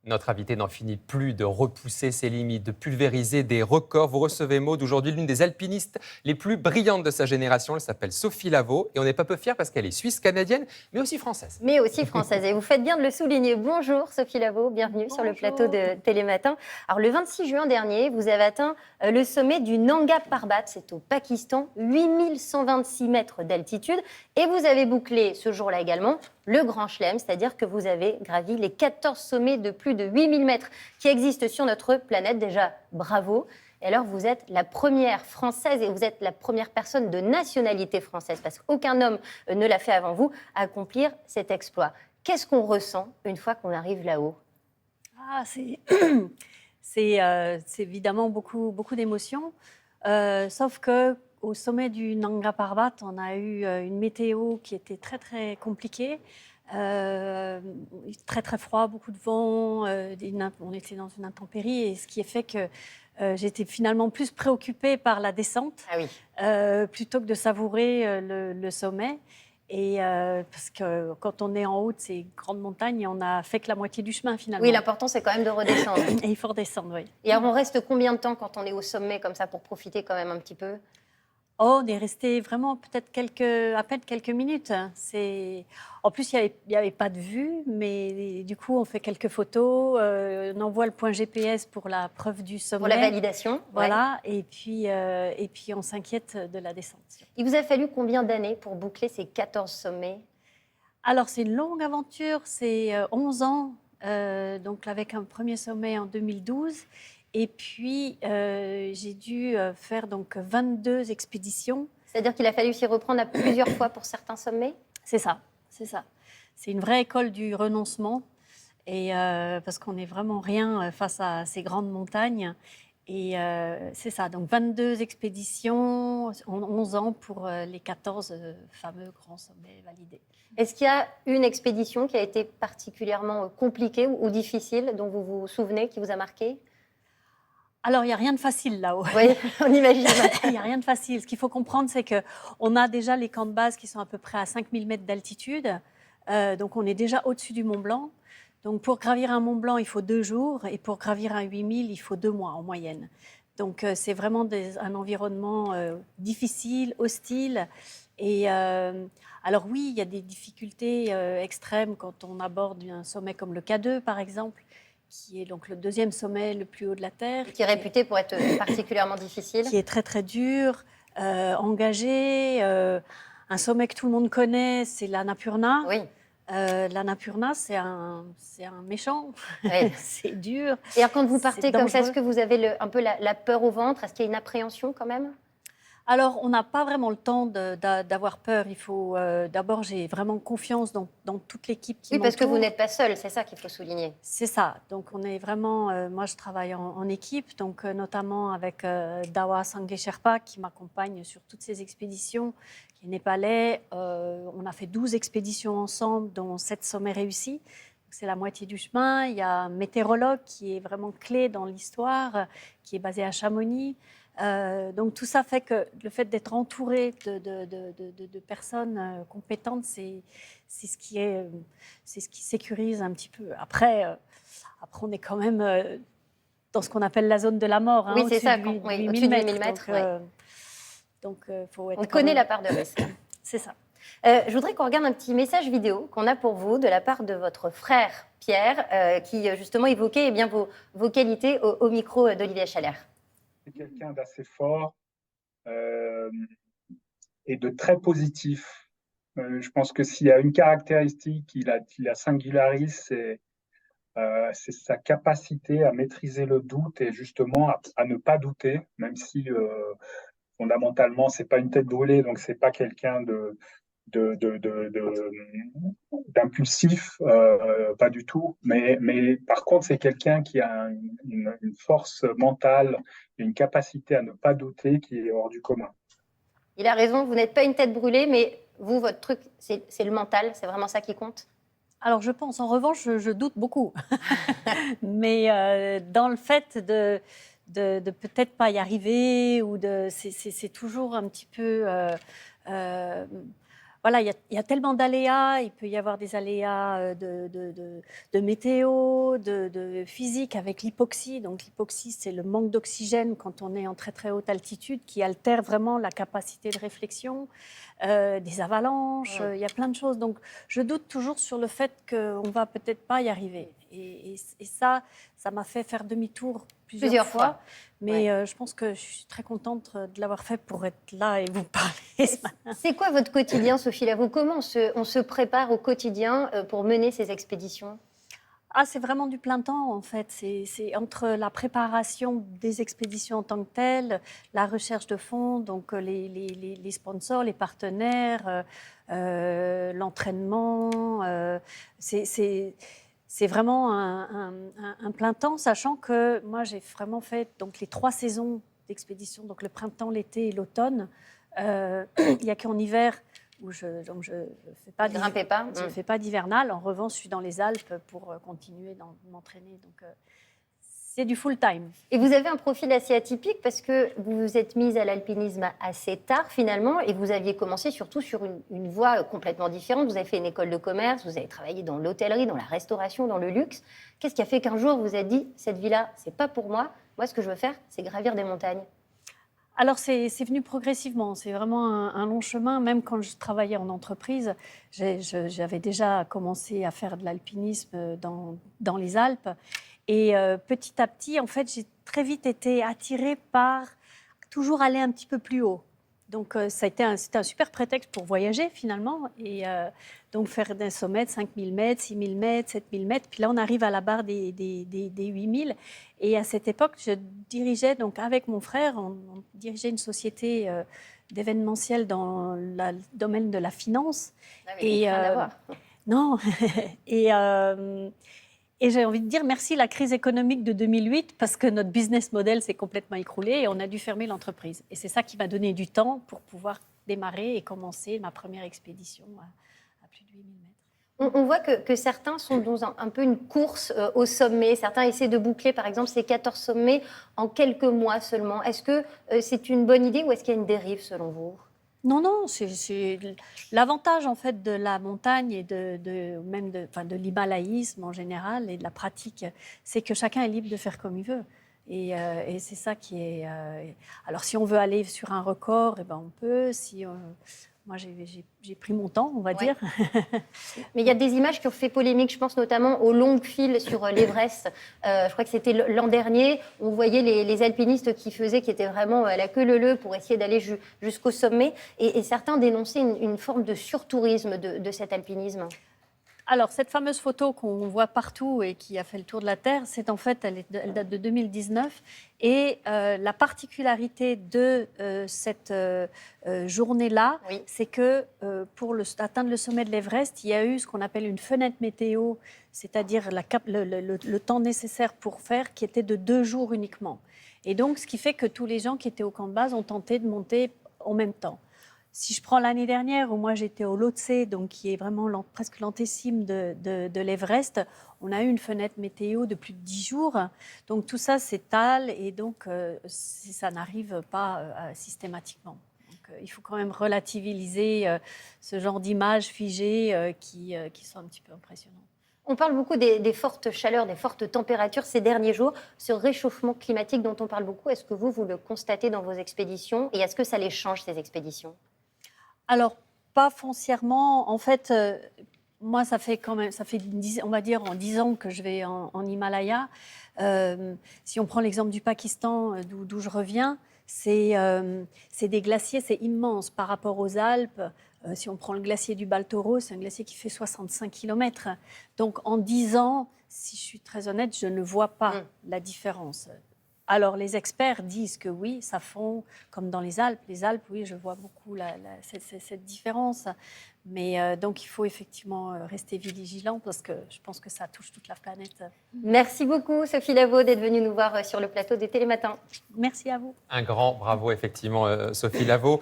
Notre invité n'en finit plus de repousser ses limites, de pulvériser des records. Vous recevez Maud aujourd'hui, l'une des alpinistes les plus brillantes de sa génération. Elle s'appelle Sophie Lavaux et on n'est pas peu fiers parce qu'elle est suisse-canadienne, mais aussi française. Mais aussi française. Et vous faites bien de le souligner. Bonjour Sophie Lavaux, bienvenue sur le plateau de Télématin. Alors le 26 juin dernier, vous avez atteint le sommet du Nanga Parbat, c'est au Pakistan, 8126 mètres d'altitude. Et vous avez bouclé ce jour-là également le Grand Chelem, c'est-à-dire que vous avez gravi les 14 sommets de plus de 8000 mètres qui existent sur notre planète. Déjà, bravo. Et alors, vous êtes la première française et vous êtes la première personne de nationalité française, parce qu'aucun homme ne l'a fait avant vous, à accomplir cet exploit. Qu'est-ce qu'on ressent une fois qu'on arrive là-haut ? C'est évidemment beaucoup d'émotions, sauf qu'au sommet du Nanga Parbat, on a eu une météo qui était très très compliquée. Très très froid, beaucoup de vent, on était dans une intempérie, et ce qui a fait que j'étais finalement plus préoccupée par la descente plutôt que de savourer le sommet. Et parce que quand on est en haut de ces grandes montagnes, on n'a fait que la moitié du chemin finalement. Oui, l'important c'est quand même de redescendre. Et il faut redescendre, oui. Et alors on reste combien de temps quand on est au sommet comme ça pour profiter quand même un petit peu ? Oh, on est resté vraiment peut-être à peine quelques minutes. En plus, il n'y avait pas de vue, mais du coup, on fait quelques photos, on envoie le point GPS pour la preuve du sommet. Pour la validation. Voilà, et puis on s'inquiète de la descente. Il vous a fallu combien d'années pour boucler ces 14 sommets ? Alors, c'est une longue aventure, c'est 11 ans, donc avec un premier sommet en 2012. Et puis, j'ai dû faire donc 22 expéditions. C'est-à-dire qu'il a fallu s'y reprendre à plusieurs fois pour certains sommets ? C'est ça, c'est ça. C'est une vraie école du renoncement, et, parce qu'on n'est vraiment rien face à ces grandes montagnes. Et c'est ça, donc 22 expéditions en 11 ans pour les 14 fameux grands sommets validés. Est-ce qu'il y a une expédition qui a été particulièrement compliquée ou difficile, dont vous vous souvenez, qui vous a marqué ? Alors, il n'y a rien de facile là-haut. Oui, on imagine. Il n'y a rien de facile. Ce qu'il faut comprendre, c'est qu'on a déjà les camps de base qui sont à peu près à 5000 mètres d'altitude. Donc, on est déjà au-dessus du Mont Blanc. Donc, pour gravir un Mont Blanc, il faut 2 jours. Et pour gravir un 8000, il faut 2 mois en moyenne. Donc, c'est vraiment un environnement difficile, hostile. Et alors oui, il y a des difficultés extrêmes quand on aborde un sommet comme le K2, par exemple, qui est donc le 2e sommet le plus haut de la Terre. Qui est réputé pour être particulièrement difficile. Qui est très très dur, engagé. Un sommet que tout le monde connaît, c'est l'Annapurna. Oui. L'Annapurna, c'est un méchant, Oui. c'est dur. Et alors quand vous partez comme ça, dangereux. est-ce que vous avez un peu la peur au ventre ? Est-ce qu'il y a une appréhension quand même ? Alors, on n'a pas vraiment le temps d'avoir peur. Il faut d'abord, j'ai vraiment confiance dans toute l'équipe qui m'entoure. Oui, parce que vous n'êtes pas seul, c'est ça qu'il faut souligner. C'est ça. Donc, on est vraiment. Moi, je travaille en équipe, donc notamment avec Dawa Sangye Sherpa qui m'accompagne sur toutes ces expéditions, qui est népalais. On a fait 12 expéditions ensemble, dont 7 sommets réussis. C'est la moitié du chemin. Il y a un météorologue qui est vraiment clé dans l'histoire, qui est basé à Chamonix. Donc tout ça fait que le fait d'être entouré de personnes compétentes, c'est ce qui sécurise un petit peu. Après on est quand même dans ce qu'on appelle la zone de la mort. Oui, c'est ça, au-dessus au-dessus de de 8000 8000 mètres. mètres. Donc, faut être On connaît la part de risque. C'est ça. Je voudrais qu'on regarde un petit message vidéo qu'on a pour vous de la part de votre frère Pierre, qui justement évoquait vos qualités au micro d'Olivier Chalère. C'est quelqu'un d'assez fort et de très positif. Je pense que s'il y a une caractéristique qu'il a singularise, c'est sa capacité à maîtriser le doute et justement à ne pas douter, même si fondamentalement c'est pas une tête brûlée, donc c'est pas quelqu'un d'impulsif, pas du tout. Mais par contre, c'est quelqu'un qui a une force mentale et une capacité à ne pas douter qui est hors du commun. Il a raison, vous n'êtes pas une tête brûlée, mais vous, votre truc, c'est le mental, c'est vraiment ça qui compte ? Alors, je pense, en revanche, je doute beaucoup. Mais dans le fait de peut-être pas y arriver, c'est toujours un petit peu... voilà, il y a tellement d'aléas. Il peut y avoir des aléas de météo, de physique avec l'hypoxie. Donc l'hypoxie, c'est le manque d'oxygène quand on est en très très haute altitude qui altère vraiment la capacité de réflexion, des avalanches. Il y a plein de choses. Donc je doute toujours sur le fait qu'on ne va peut-être pas y arriver. Et ça m'a fait faire demi-tour plusieurs fois. Mais je pense que je suis très contente de l'avoir fait pour être là et vous parler ce matin. C'est quoi votre quotidien, Sophie Lavaux? Comment on se prépare au quotidien pour mener ces expéditions? C'est vraiment du plein temps, en fait. C'est entre la préparation des expéditions en tant que telles, la recherche de fonds, donc les sponsors, les partenaires, l'entraînement. C'est vraiment un plein temps, sachant que moi, j'ai vraiment fait donc, les 3 saisons d'expédition, donc le printemps, l'été et l'automne. Il n'y a qu'en hiver où je ne fais pas d'hivernal. En revanche, je suis dans les Alpes pour continuer de m'entraîner. Donc, c'est du full-time. Et vous avez un profil assez atypique parce que vous vous êtes mise à l'alpinisme assez tard finalement et vous aviez commencé surtout sur une voie complètement différente. Vous avez fait une école de commerce, vous avez travaillé dans l'hôtellerie, dans la restauration, dans le luxe. Qu'est-ce qui a fait qu'un jour vous avez dit « cette vie-là, c'est pas pour moi. Moi, ce que je veux faire, c'est gravir des montagnes ». Alors, c'est venu progressivement. C'est vraiment un long chemin. Même quand je travaillais en entreprise, j'avais déjà commencé à faire de l'alpinisme dans les Alpes. Et petit à petit, en fait, j'ai très vite été attirée par toujours aller un petit peu plus haut. Donc, c'était un super prétexte pour voyager, finalement. Et donc, faire des sommets de 5000 mètres, 6000 mètres, 7000 mètres. Puis là, on arrive à la barre des 8000. Et à cette époque, je dirigeais, donc avec mon frère, on dirigeait une société d'événementiel dans le domaine de la finance. Ah oui, rien à voir. Non. Et j'ai envie de dire merci la crise économique de 2008 parce que notre business model s'est complètement écroulé et on a dû fermer l'entreprise. Et c'est ça qui m'a donné du temps pour pouvoir démarrer et commencer ma première expédition à plus de 8000 mètres. On voit que certains sont dans un peu une course au sommet. Certains essaient de boucler, par exemple, ces 14 sommets en quelques mois seulement. Est-ce que c'est une bonne idée ou est-ce qu'il y a une dérive selon vous? Non, c'est l'avantage en fait de la montagne et même de l'himalayisme en général et de la pratique, c'est que chacun est libre de faire comme il veut. Et c'est ça qui est. Alors si on veut aller sur un record, eh ben on peut. Moi j'ai pris mon temps, on va dire. Mais il y a des images qui ont fait polémique. Je pense notamment aux longues files sur l'Everest. Je crois que c'était l'an dernier. On voyait les alpinistes qui étaient vraiment à la queue leu-leu pour essayer d'aller jusqu'au sommet. Et certains dénonçaient une forme de surtourisme de cet alpinisme. Alors, cette fameuse photo qu'on voit partout et qui a fait le tour de la Terre, elle date de 2019. Et la particularité de cette journée-là, c'est que pour atteindre le sommet de l'Everest, il y a eu ce qu'on appelle une fenêtre météo, c'est-à-dire le temps nécessaire pour faire, qui était de 2 jours uniquement. Et donc, ce qui fait que tous les gens qui étaient au camp de base ont tenté de monter en même temps. Si je prends l'année dernière, où moi j'étais au Lhotse, donc qui est vraiment presque l'antécime de l'Everest, on a eu une fenêtre météo de plus de 10 jours. Donc tout ça s'étale et donc ça n'arrive pas systématiquement. Donc il faut quand même relativiser ce genre d'images figées qui sont un petit peu impressionnantes. On parle beaucoup des fortes chaleurs, des fortes températures ces derniers jours. Ce réchauffement climatique dont on parle beaucoup, est-ce que vous le constatez dans vos expéditions et est-ce que ça les change, ces expéditions ? Alors, pas foncièrement. En fait, moi, ça fait on va dire, en 10 ans que je vais en Himalaya. Si on prend l'exemple du Pakistan, d'où je reviens, c'est des glaciers, c'est immense par rapport aux Alpes. Si on prend le glacier du Baltoro, c'est un glacier qui fait 65 km. Donc, en 10 ans, si je suis très honnête, je ne vois pas la différence. Alors, les experts disent que oui, ça fond comme dans les Alpes. Les Alpes, oui, je vois beaucoup cette différence. Mais donc, il faut effectivement rester vigilant parce que je pense que ça touche toute la planète. Merci beaucoup, Sophie Lavaux, d'être venue nous voir sur le plateau des Télématins. Merci à vous. Un grand bravo, effectivement, Sophie Lavaux.